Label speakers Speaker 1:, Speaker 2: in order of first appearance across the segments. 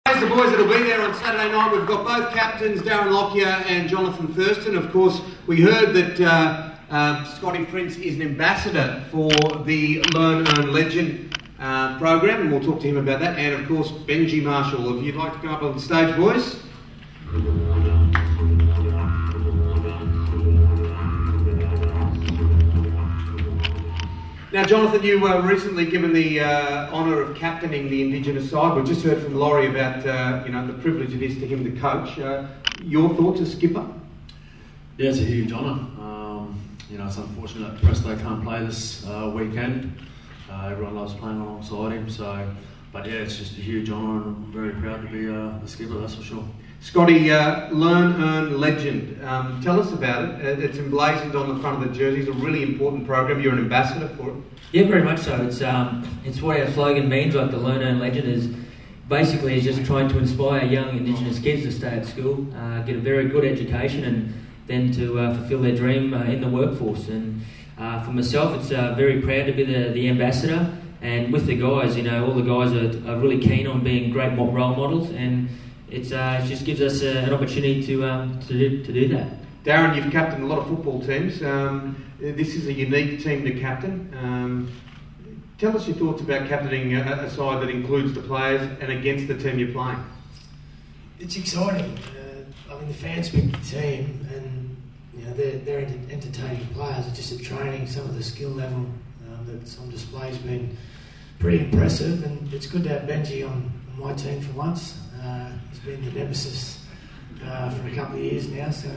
Speaker 1: As the boys that'll be there on Saturday night, we've got both captains, Darren Lockyer and Johnathan Thurston. Of course, we heard that Scotty Prince is an ambassador for the Learn, Earn, Legend program, and we'll talk to him about that. And of course, Benji Marshall. If you'd like to come up on the stage, boys. Now, Johnathan, you were recently given the honour of captaining the Indigenous side. We've just heard from Laurie about the privilege it is to him to coach. Your thoughts as skipper?
Speaker 2: Yeah, it's a huge honour. It's unfortunate that Presto can't play this weekend. Everyone loves playing alongside him. But yeah, it's just a huge honour, and I'm very proud to be the skipper. That's for sure.
Speaker 1: Scotty, Learn, Earn, Legend. Tell us about it. It's emblazoned on the front of the jersey. It's a really important program. You're an ambassador for it.
Speaker 3: Yeah, very much so. It's what our slogan means. Like the Learn, Earn, Legend is basically just trying to inspire young Indigenous kids to stay at school, get a very good education, and then to fulfil their dream in the workforce. And for myself, it's very proud to be the ambassador. And with the guys, all the guys are really keen on being great role models, and it just gives us an opportunity to do that.
Speaker 1: Darren, you've captained a lot of football teams. This is a unique team to captain. Tell us your thoughts about captaining a side that includes the players and against the team you're playing.
Speaker 4: It's exciting. The fans pick the team, and they're entertaining players. It's just a training. Some of the skill level that's on display has been pretty impressive, and it's good to have Benji on my team for once. He's been the nemesis for a couple of years now, so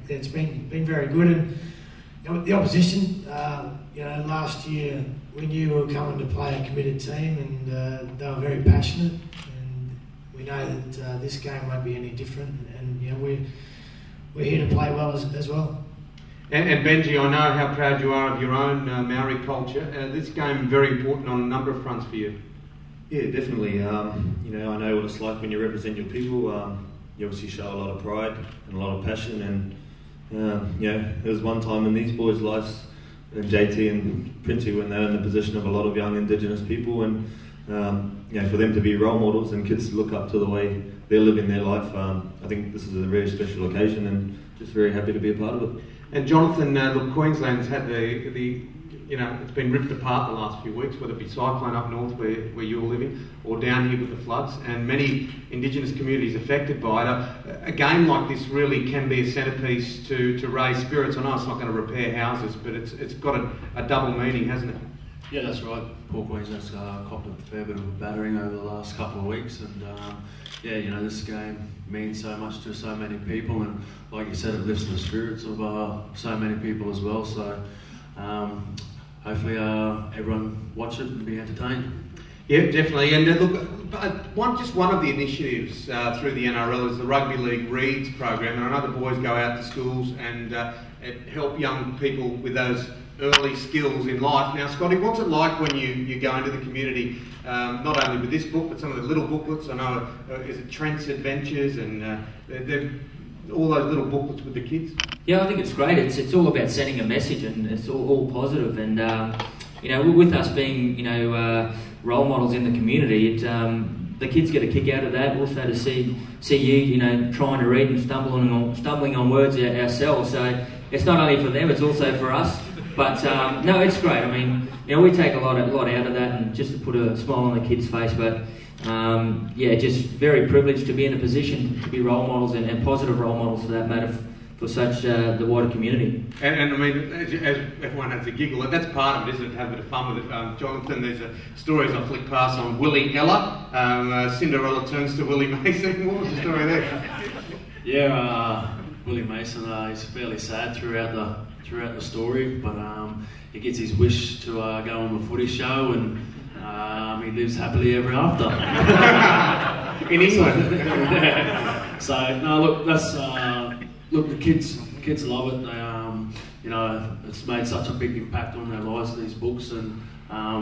Speaker 4: it's been very good. And the opposition, last year we knew we were coming to play a committed team, and they were very passionate. And we know that this game won't be any different. And we're here to play well as well.
Speaker 1: And Benji, I know how proud you are of your own Maori culture. This game is very important on a number of fronts for you.
Speaker 5: Yeah, definitely. I know what it's like when you represent your people. You obviously show a lot of pride and a lot of passion. And there was one time in these boys' lives, and JT and Princey, when they're in the position of a lot of young Indigenous people, and for them to be role models and kids to look up to the way they're living their life. I think this is a very special occasion, and just very happy to be a part of it.
Speaker 1: And Johnathan, look, Queensland's had it's been ripped apart the last few weeks, whether it be cyclone up north where you're living, or down here with the floods, and many Indigenous communities affected by it. A game like this really can be a centrepiece to raise spirits. I know it's not going to repair houses, but it's got a double meaning, hasn't it?
Speaker 2: Yeah, that's right. Poor Queensland's copped a fair bit of a battering over the last couple of weeks, and this game means so much to so many people, and like you said, it lifts the spirits of so many people as well. So hopefully everyone watch it and be entertained.
Speaker 1: Yeah, definitely. And look, one of the initiatives through the NRL is the Rugby League Reads program, and I know the boys go out to schools and help young people with those early skills in life. Now, Scotty, what's it like when you go into the community, not only with this book, but some of the little booklets? I know, is it Trent's Adventures and all those little booklets with the kids?
Speaker 3: Yeah, I think it's great. It's all about sending a message, and it's all positive. And with us being role models in the community, the kids get a kick out of that. Also to see you trying to read and stumbling on words ourselves. So it's not only for them; it's also for us. But no, it's great. We take a lot out of that, and just to put a smile on the kids' face. But just very privileged to be in a position to be role models and positive role models for that matter for such the wider community.
Speaker 1: And as everyone has a giggle, that's part of it, isn't it? To have a bit of fun with it. Johnathan, there's stories I flick past on Willie Ella. Cinderella turns to Willie Mason. What was the story there?
Speaker 2: Yeah, Willie Mason. He's fairly sad throughout the story, but he gets his wish to go on the footy show, and he lives happily ever after.
Speaker 1: In England.
Speaker 2: So no, look, that's the kids love it. They, it's made such a big impact on their lives, these books, and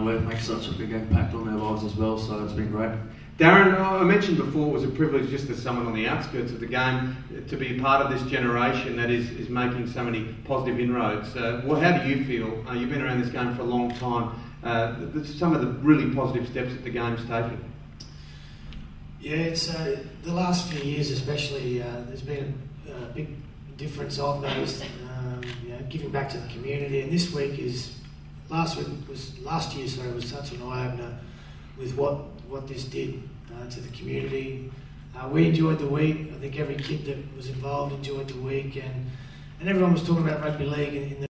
Speaker 2: we've made such a big impact on their lives as well. So it's been great.
Speaker 1: Darren, I mentioned before it was a privilege just as someone on the outskirts of the game to be part of this generation that is making so many positive inroads. How do you feel? You've been around this game for a long time. Some of the really positive steps that the game's taken.
Speaker 4: Yeah, it's the last few years especially. There's been a big difference I've noticed. Giving back to the community, and this week is last year was such an eye opener with what this did to the community. We enjoyed the week. I think every kid that was involved enjoyed the week, and everyone was talking about rugby league in the